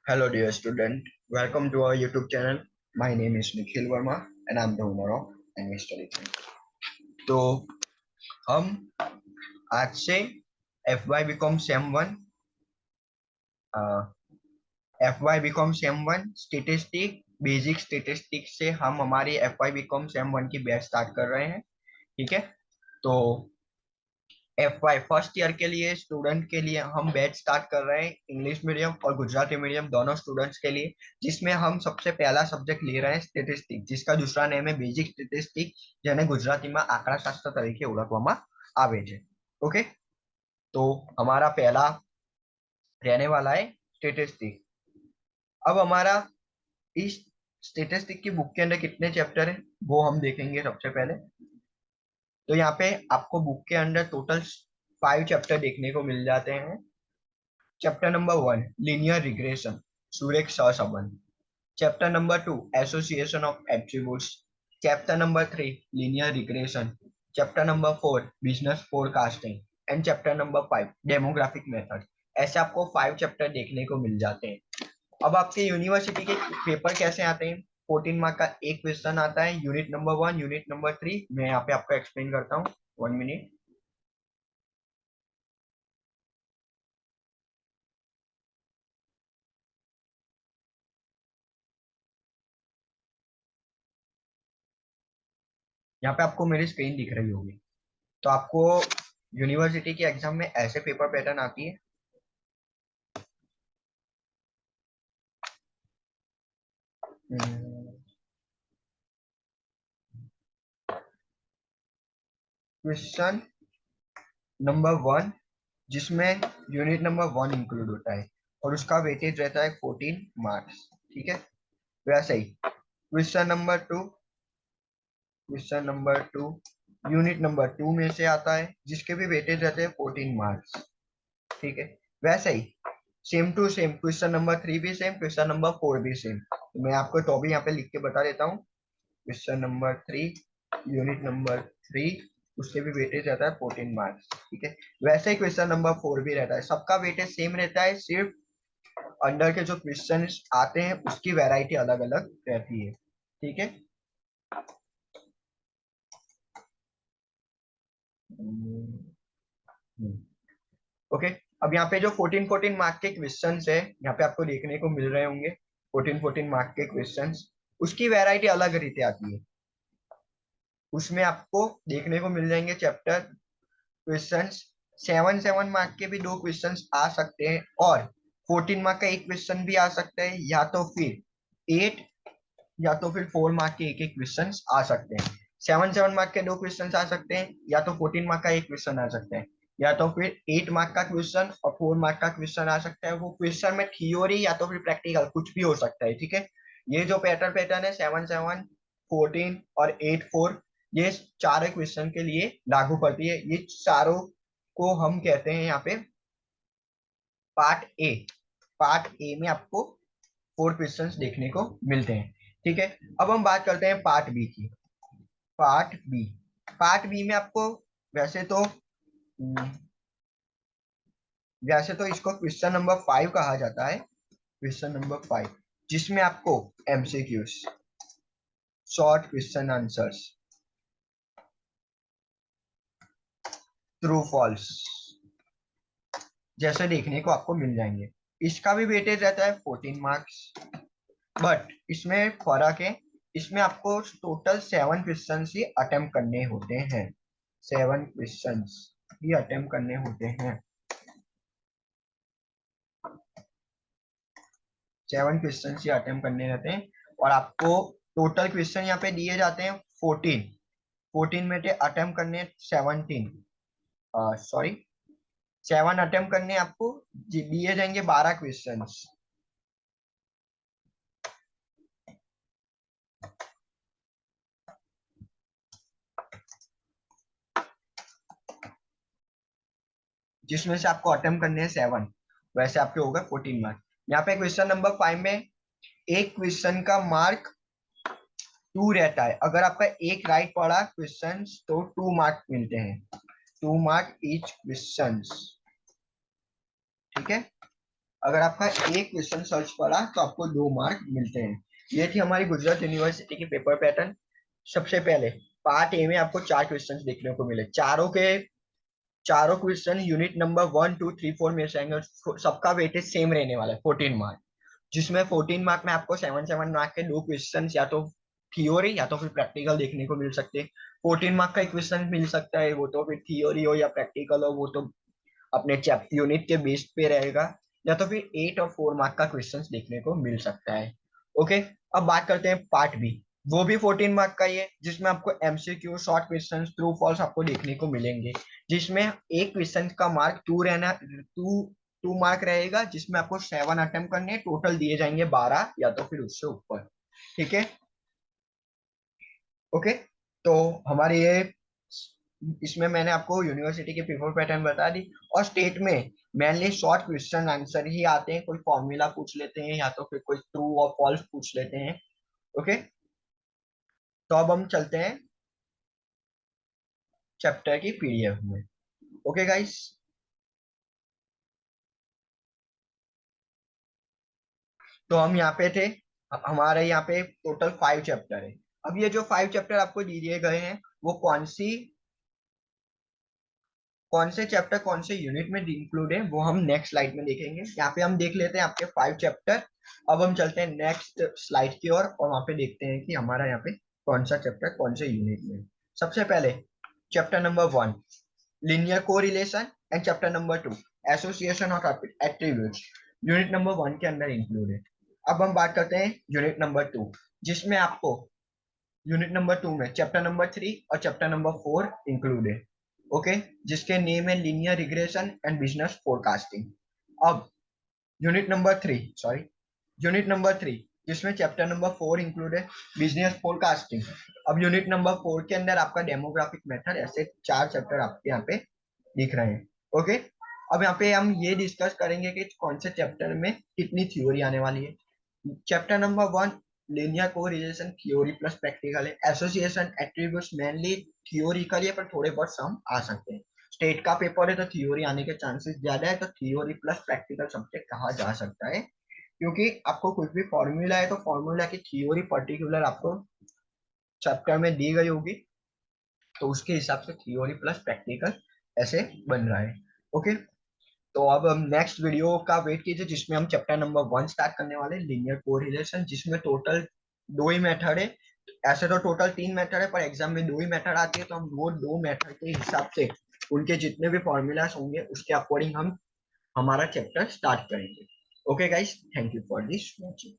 Hello, dear student. Welcome to our YouTube channel. My name is Nikhil Verma, and I'm the owner of English Study Channel. तो हम आज से FY BCom same one statistic basic statistic से हम हमारी FY BCom same one की batch start कर रहे हैं। ठीक है, तो FY फर्स्ट ईयर के लिए स्टूडेंट के लिए हम बैच स्टार्ट कर रहे हैं, इंग्लिश मीडियम और गुजराती मीडियम दोनों स्टूडेंट्स के लिए, जिसमें हम सबसे पहला सब्जेक्ट ले रहे हैं स्टेटिस्टिक, जिसका दूसरा नेम है बेसिक स्टेटिस्टिक, જેને ગુજરાતીમાં આંકડાશાસ્ત્ર તરીકે ઓળખવામાં આવે છે। ओके, तो हमारा पहला रहने वाला है स्टेटिस्टिक। अब हमारा इस स्टेटिस्टिक की बुक के अंदर कितने चैप्टर है वो हम देखेंगे। सबसे पहले तो यहाँ पे आपको बुक के अंदर टोटल 5 चैप्टर देखने को मिल जाते हैं। चैप्टर नंबर 1 लीनियर रिग्रेशन, सुरेख सहसंबंध। Chapter number 2 association of attributes. Chapter number 3 linear regression. Chapter number 4 business forecasting and chapter number 5 demographic method. ऐसे आपको 5 चैप्टर देखने को मिल जाते हैं। अब आपके यूनिवर्सिटी के पेपर कैसे आते हैं? 14 मार्क का एक क्वेश्चन आता है, यूनिट नंबर 1, यूनिट नंबर 3। मैं यहाँ पे आपको एक्सप्लेन करता हूँ, 1 मिनट। यहाँ पे आपको मेरी स्क्रीन दिख रही होगी। तो आपको यूनिवर्सिटी के एग्जाम में ऐसे पेपर पैटर्न आती है। क्वेश्चन नंबर 1, जिसमें यूनिट नंबर 1 इंक्लूड होता है और उसका वेटेज रहता है 14 मार्क्स। ठीक है, वैसे ही क्वेश्चन नंबर 2 यूनिट नंबर 2 में से आता है, जिसके भी वेटेज रहते हैं 14 मार्क्स। ठीक है, वैसे ही same to same question number 3 भी सेम, क्वेश्चन नंबर 4 भी सेम। तो मैं आपको तो भी यहाँ पे लिख के बता देता हूँ। क्वेश्चन नंबर 3 यूनिट नंबर 3, उसके भी वेटेज रहता है 14 मार्क्स। ठीक है, वैसे ही क्वेश्चन नंबर 4 भी रहता है, सबका वेटेज सेम रहता है, सिर्फ अंडर के जो क्वेश्चन आते हैं उसकी वैरायटी अलग अलग रहती है। ठीक है, ओके। अब यहाँ पे जो 14 के क्वेश्चन है, यहाँ पे आपको देखने को मिल रहे होंगे 14 के क्वेश्चन, उसकी वैरायटी अलग रीते आती है। उसमें आपको देखने को मिल जाएंगे चैप्टर क्वेश्चंस। 7 के भी 2 क्वेश्चंस आ सकते हैं, और 14 मार्क का एक क्वेश्चन भी आ सकता है, या तो फिर 8 या तो फिर 4 मार्क के एक एक क्वेश्चन आ सकते हैं। 7 मार्क के 2 क्वेश्चन आ सकते हैं, या तो 14 मार्क का एक क्वेश्चन आ सकता है, या तो फिर 8 मार्क का क्वेश्चन और 4 मार्क का क्वेश्चन आ सकता है। वो क्वेश्चन में थियोरी या तो फिर प्रैक्टिकल कुछ भी हो सकता है। ठीक है, ये जो पैटर्न है 7, 7, 14 और 8, 4, ये चारों क्वेश्चन के लिए लागू पड़ती है। ये चारों को हम कहते हैं यहाँ पे पार्ट ए। पार्ट ए में आपको 4 क्वेश्चंस देखने को मिलते हैं। ठीक है, अब हम बात करते हैं पार्ट बी की। पार्ट बी, पार्ट बी में आपको वैसे तो इसको क्वेश्चन नंबर 5 कहा जाता है। क्वेश्चन नंबर 5, जिसमें आपको MCQs, short question answers, true false जैसे देखने को आपको मिल जाएंगे। इसका भी वेटेज रहता है 14 मार्क्स, बट इसमें फर्क है, इसमें आपको टोटल 7 क्वेश्चन ही अटेम्प्ट करने होते हैं। 7 क्वेश्चन ही अटेम्प्ट करने होते हैं। 7 क्वेश्चन ही अटेम्प्ट करने रहते हैं, और आपको टोटल क्वेश्चन यहाँ पे दिए जाते हैं 14। 14 में से अटेम्प्ट करने 17, सॉरी 7 अटेम्प्ट करने आपको दिए जाएंगे 12 क्वेश्चन, जिसमें से आपको अटेम्प्ट करने हैं 7। वैसे आपके होगा 14 मार्क। यहाँ पे क्वेश्चन नंबर 5 में एक क्वेश्चन का मार्क 2 रहता है। अगर आपका एक राइट पड़ा क्वेश्चन तो 2 मार्क मिलते हैं, 2 मार्क ईच क्वेश्चन। ठीक है, अगर आपका एक क्वेश्चन सर्च पड़ा तो आपको 2 मार्क मिलते हैं। ये थी हमारी गुजरात यूनिवर्सिटी की पेपर पैटर्न। सबसे पहले पार्ट ए में आपको 4 क्वेश्चन देखने को मिले, चारों क्वेश्चन यूनिट नंबर 1, 2, 3, 4 में से आएंगे। सबका वेटेज सेम रहने वाला है 14 मार्क, जिसमें 14 मार्क में आपको 7 7 मार्क के 2 क्वेश्चन या तो थियोरी या तो फिर प्रैक्टिकल देखने को मिल सकते हैं। 14 मार्क का एक क्वेश्चन मिल सकता है, वो तो फिर थियोरी हो या प्रैक्टिकल हो, वो तो अपने चैप्टर यूनिट के बेस पे रहेगा। या तो फिर 8 और 4 मार्क का क्वेश्चन देखने को मिल सकता है। ओके, अब बात करते हैं पार्ट बी। वो भी 14 मार्क का ही है, जिसमें आपको MCQ, short question, true false आपको देखने को मिलेंगे। जिसमें एक क्वेश्चन का मार्क 2 रहेगा, जिसमें आपको 7 अटेम्प्ट करने, टोटल दिए जाएंगे 12 या तो फिर उससे ऊपर। ठीक है, ओके। तो हमारे ये इसमें मैंने आपको यूनिवर्सिटी के पेपर पैटर्न बता दी। और स्टेट में मेनली शॉर्ट क्वेश्चन आंसर ही आते हैं, कोई फॉर्मूला पूछ लेते हैं या तो फिर कोई ट्रू और फॉल्स पूछ लेते हैं। ओके, तो अब हम चलते हैं चैप्टर की पीडीएफ में। ओके गाइस, तो हम यहाँ पे थे। हमारे यहाँ पे टोटल 5 चैप्टर है। अब ये जो 5 चैप्टर आपको दिए गए हैं, वो कौन से चैप्टर कौन से यूनिट में इंक्लूड है, वो हम नेक्स्ट स्लाइड में देखेंगे। यहाँ पे हम देख लेते हैं आपके 5 चैप्टर। अब हम चलते हैं नेक्स्ट स्लाइड की ओर और वहां पे देखते हैं कि हमारा यहाँ पे कौन सा चैप्टर कौन से यूनिट में है। सबसे पहले chapter number 1, linear correlation, and chapter number 2, association of attributes, unit number 1 के अंदर इंक्लूड है। अब हम बात करते हैं यूनिट नंबर 2, जिसमें आपको यूनिट नंबर 2 में चैप्टर नंबर 3 और चैप्टर नंबर 4 इंक्लूड है। ओके, जिसके नेम है linear regression and business forecasting. अब unit number 3, sorry, unit number 3, जिसमें चैप्टर नंबर 4 इंक्लूड है, बिजनेस फोरकास्टिंग। अब यूनिट नंबर 4 के अंदर आपका डेमोग्राफिक मेथड, ऐसे 4 चैप्टर आपके यहाँ पे दिख रहे हैं। ओके, अब यहाँ पे हम ये डिस्कस करेंगे कि कौन से चैप्टर में कितनी थ्योरी आने वाली है। Chapter number 1 linear correlation theory plus practical है। एसोसिएशन एट्रीब्यूट्स मेनली थियोरिकल है, पर थोड़े बहुत सम आ सकते हैं। स्टेट का पेपर है तो थ्योरी आने के चांसेस ज्यादा है, तो थ्योरी प्लस प्रैक्टिकल सब्जेक्ट कहा जा सकता है। क्योंकि आपको कुछ भी फॉर्मूला है तो फॉर्मूला की थ्योरी पर्टिकुलर आपको चैप्टर में दी गई होगी, तो उसके हिसाब से थ्योरी प्लस प्रैक्टिकल ऐसे बन रहा है। ओके, तो अब हम नेक्स्ट वीडियो का वेट कीजिए, जिसमें हम चैप्टर नंबर 1 स्टार्ट करने वाले लीनियर कोरिलेशन, जिसमें टोटल 2 ही मेथड है। ऐसे तो टोटल 3 मेथड है, पर एग्जाम में 2 ही मेथड आती है, तो हम वो 2 मेथड के हिसाब से उनके जितने भी फॉर्मूलाज होंगे उसके अकॉर्डिंग हम हमारा चैप्टर स्टार्ट करेंगे। Okay guys, thank you for this watching.